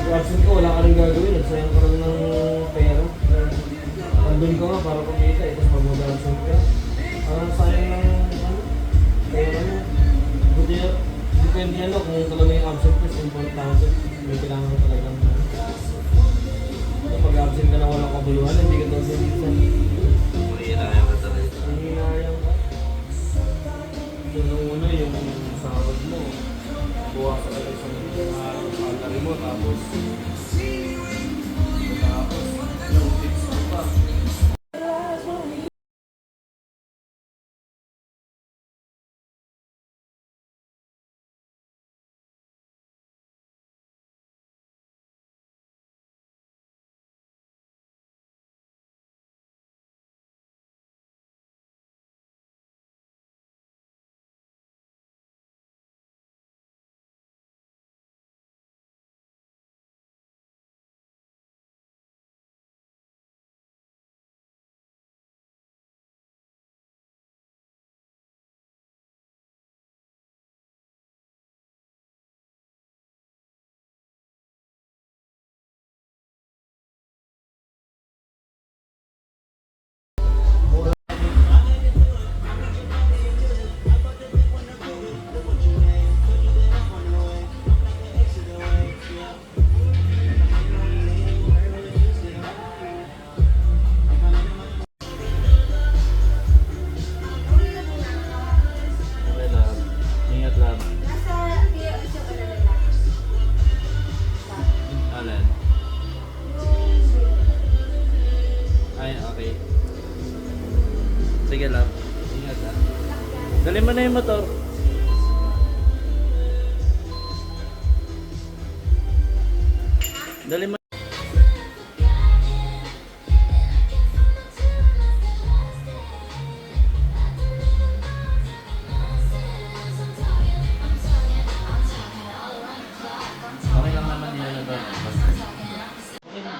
absent ko, wala ka rin gagawin. Nagsayang ka lang ng pera. Andun ka nga para kumita, tapos pag mag-absent ka. Parang sayang ng ano, pera mo. Buti depende ano, kung talaga yung absent ko is importante. May kailangan ka talagang pag-absent ka na walang kabuluhan, hindi ka daw minsan. Mahirayang ka talaga. Hinayang ka. So, nung una yung sahod mo, buwasan ka sa salary mo, tapos yung tips mo pa. Okay lang. Ingat lang. Nasa kaya yung ano nila? Alan? Ay, okay. Sige lang. Ingat lang. Dali mo na yung motor. Dali mo. Okay lang naman yun na ba? Okay lang.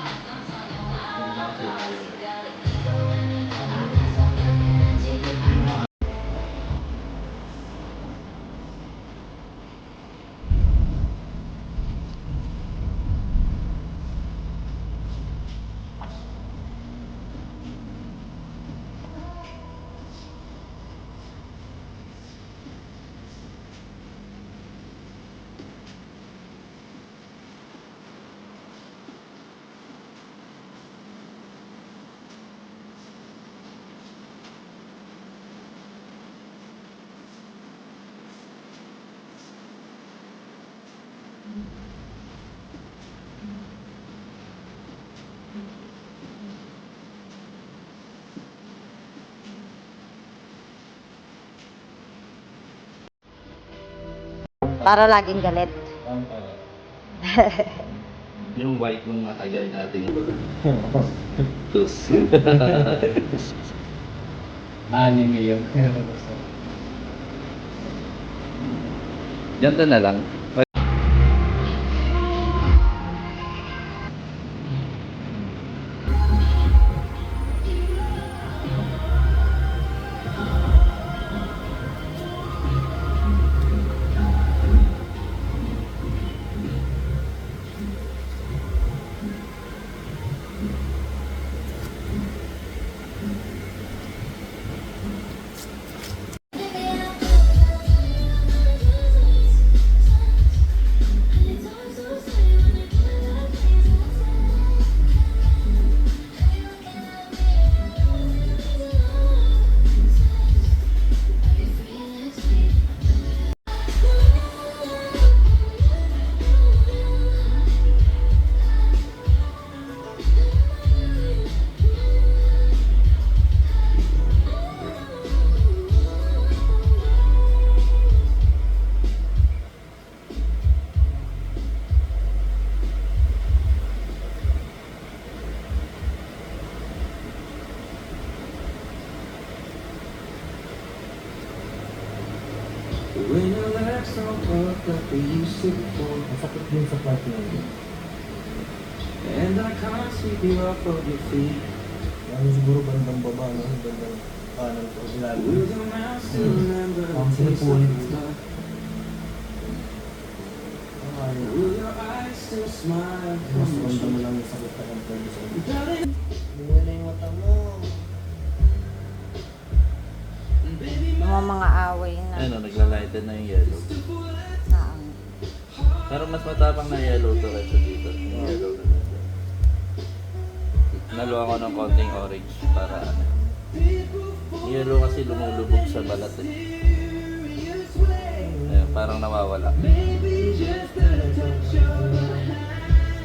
Para laging galit. Yung white nung matagal natin. Tus. Anime yun. Diyan na lang. When your legs don't work like they used to before, Masakit din sa part na yun. and I can't sweep you off of your feet. Ano siguro bandang baba, no? Bandang kanan ko sila. Will your mouth still remember the Ang taste of sinipunin. love? Will your eyes still smile Mas from maganda mo the lang yung sakit na compared sa Ganyan na yung mata mo. Yung mga away na. Ayun o, naglalighten na yung yellow. Na Pero mas matapang na yellow to kaysa dito. Yung yellow na nandiyan. Naluwa ko ng konting orange para ano. Yung yellow kasi lumulubog sa balat eh. Ayun, parang nawawala.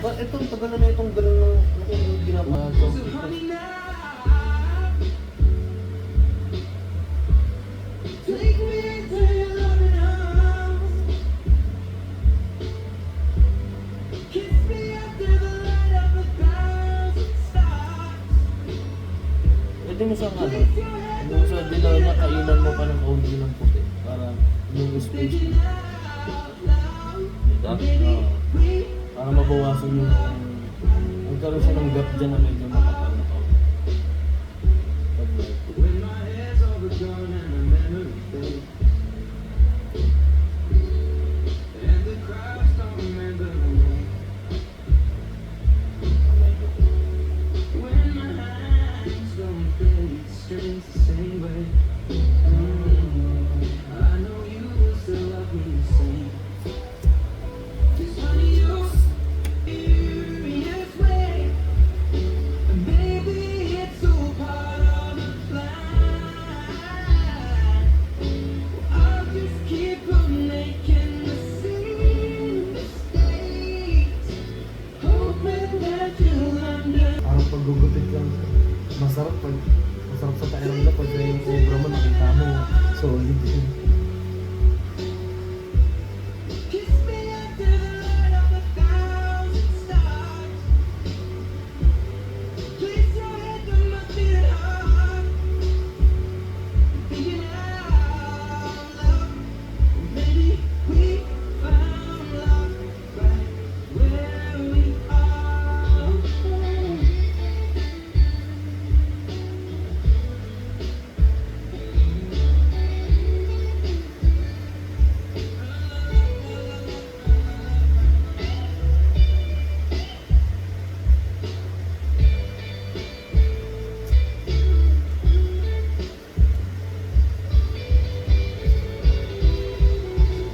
Ba't itong tagal na itong ganun ng ginagawa ko? Take me into your loving arms. Kiss me under the light of 1,000 stars. Pwede mo siyang ano, yung sa dilaw niya, kainan mo pa ng kaunti ng puti para yung space mo. Ito? Oo. Para mabawasan yung magkaroon siya ng gap dyan na medyo makapal na kaunti. When my hair's overgrown and the memories fade, and the crowds don't remember the name. When my hands don't play strings the same way, I know you will still love me the same. 'Cause honey, you're serious way, and maybe it's all part of the plan. I'll just keep on making the same mistakes, hoping that you'll understand. Parang paggugupit lang. Masarap sa pakiramdam pag yung cobra mo nakita mo solid yun. Kiss me under the light of 1,000 stars. Place your head on my beating heart. Thinking out loud, maybe we found love right where we are.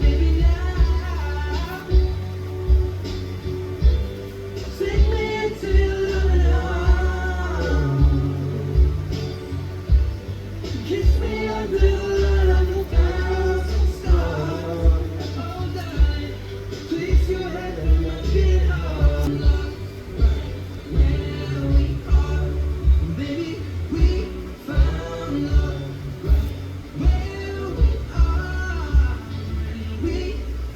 Baby, now take me into your loving arms. Kiss me under the light of 1,000 stars. Oh, darling, place your head on my beating heart. Love right where we are. Baby, we found love right where we are. We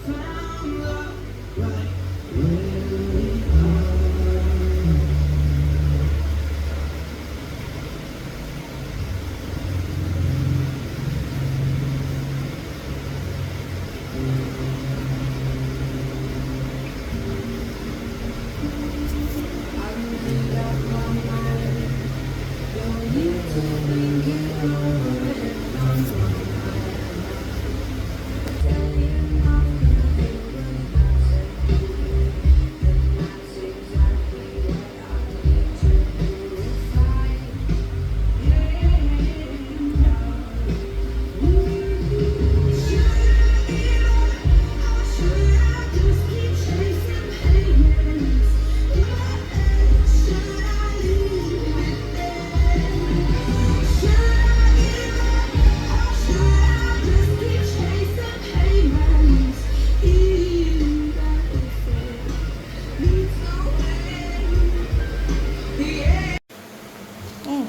found love right where we are.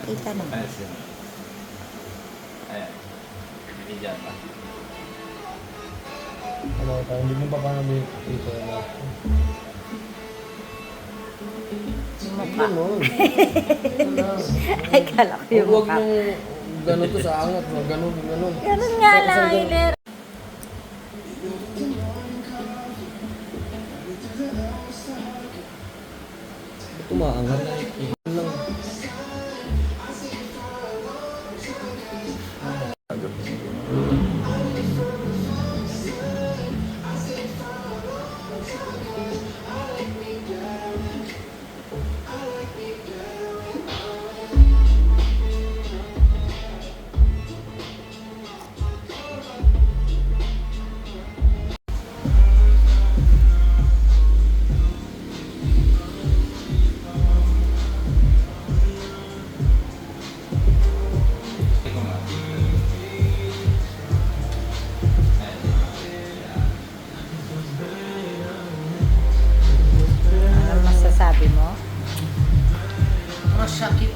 kita naman. Ayos yun. Ayan. Bigyan pa. Ano tayo, hindi mo pa paano dito na. Mukha. Ganun. Ay, kala ko yung Huwag mukha. mong ganun to sa angat. Ganun. Ganun nga lang, Hiler. Tumaangat. Lang.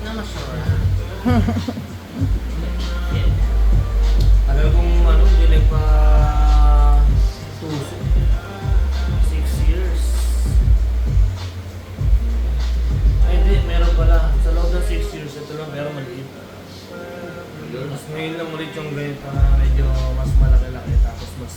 na masura. Tagal kong hindi nagpa tuso. 6 years. Ay hindi, meron pala. Sa loob ng 6 years, ito lang pero maliit. Mas ngayon lang ulit yung ganito na medyo mas malaki-laki tapos mas